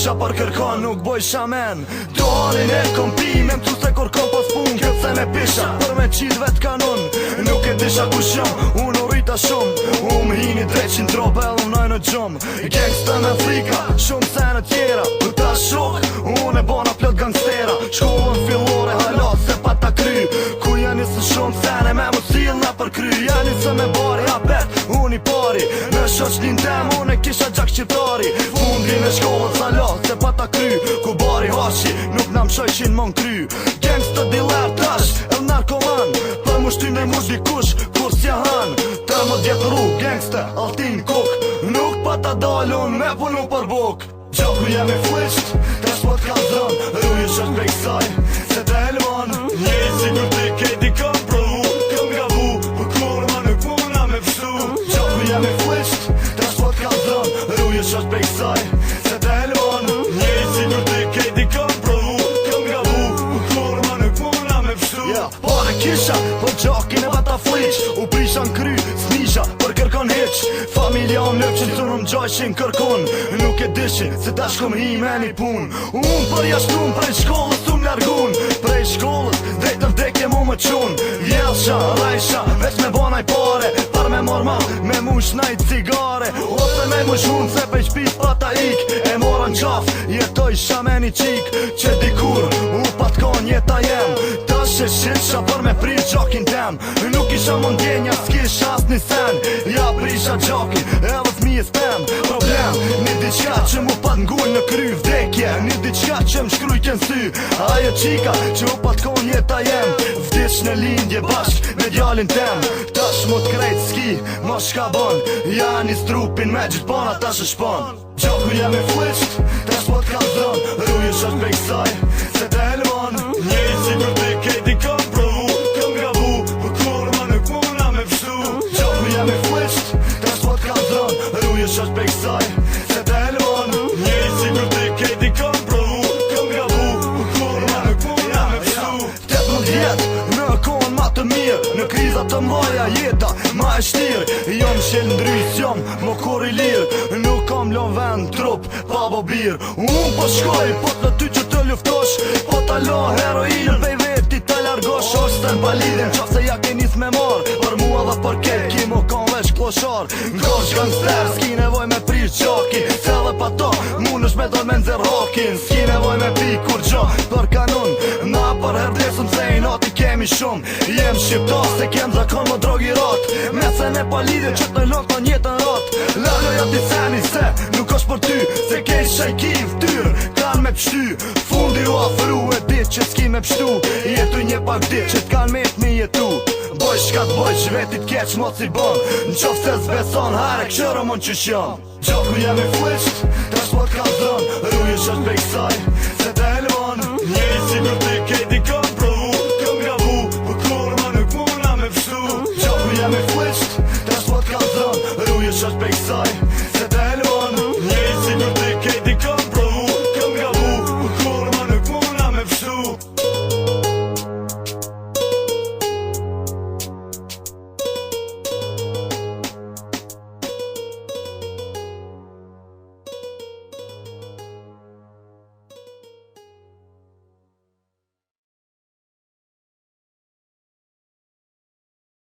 kisha për kërkon nuk boj shamen. Donin e kom pime m'tu se kërkon pas pun. Këtë se me pisha për me qit vet kanon. Nuk e disha ku shom, unë u rrita shumë. Hini dreqin trope edhe mnoj në gjum. Gangsta me Afrika, shumë se në tjera. Du ta shok, unë e bona plot gangstera. Shkollën fillore halat se pa ta kry. Ku janë së shumë sene me më s'il na për kry. Janë së me bari apet, unë i pari. Në shoqnin tem, unë e kisha gjak shqiptari. Fundin e shkollën salat se pa ta kry. Ku bari hashi, nuk na mshojshin mon kry. Gangsta diler tash, el narkoman. Për mu shtyn e mu dikush, kur s'ja han. Të më djetë rrug, gangsta, altin kuk. Nuk pa ta dalun me punu për buk. Gjoku jem e flisht, tash po t'ka zron. Rruj është prej kësaj, se të helvan. Njeri sigur t'i kejti kam provu. Kam gavu, për kur ma nuk muna me pështu. Gjoku jem e flisht, tash po t'ka zron. Rruj është prej kësaj, se të helvan. Njeri sigur t'i kejti kam provu. Kam gavu, për kur ma nuk muna me pështu. Pare kisha, po gjokin e bata fliq. U prisha n'kry, s'nisha, për kërkon hiq. Familja om nëpqin të në m'gjojshin kërkon. Nuk e dishin se ta shkom hi me një pun. Unë për jashtun prej shkollës u m'largun. Prej shkollës drejt në vdekje mu më qun. Vjellsha, rajsha, veç me banaj pare. Par me morma, me mush najt cigare. Ose me mush unë se pej shpit pa ta ik. E mora n'qaf, jetoj sha me një qik. Që dikur, u patkon jeta jem. Tash e shitsha për me prit gjokin tem. Nuk isha mundjenja, s'kisha as një sen. Ja prisha gjokin, edhe fmi e spem. Problem, një diqka që mu pat ngull në kry vdekje. Një diqka që m'shkrujtjen sy. Ajo qika që u patkon jeta jem. Vdiq në lindje bashk me djalin tem. Tash mu t'krejt s'ki, mo shka bon. Ja një strupin me gjithë bona tash e shpon. Gjoku jem e flisht, tash po t'ka zron. Rruj është prej kësaj, se të helvan. Njeri sigur t'i kejti kam provu. Kam gavu, për kur ma nuk muna me pështu. Gjoku jem e flisht, tash po t'ka zron. Rruj është prej kësaj, se të helvan. Njeri sigur t'i kejti kam provu. Kam gavu, për kur ma nuk muna me pështu. 18 vjet, në kohën ma të mirë. Në krizat të mbaja jeta, ma e shtirë. Jom shel ndrys, jom më kur i lirë. Nuk kam lon vend trup, pa bo birë. Unë po shkoj, po të ty që të luftosh. Po ta lo heroinën, pej veti të largosh. Oshten pa lidin, qaf se ja ke nis me marë. Për mua dhe për ket, ki mo kam vesh kloshar. Ngosh gangster, s'ki nevoj me prish qaki. Se dhe pa to, mun është me do me nxer hakin. S'ki nevoj me pi kur gjo, për kanun. Na për herdesëm se i nati kemi shumë. Jem shqiptar se kem zakon më drogi rat. Me se ne pa lidin që të lot në jetën rat. Laloja t'i seni se nuk është për ty. Se kej shajki vtyr, kan me pështy. Fundi u afru e dit që s'ki me pështu. Jetu një pak dit që t'kan me t'mi jetu. Boj shka t'boj që vetit keq mo si bon. Në qof se zbeson hare këshërë mon që shjon. Gjoku jem e flisht, tash po t'ka zron. Rruj është prej kësaj,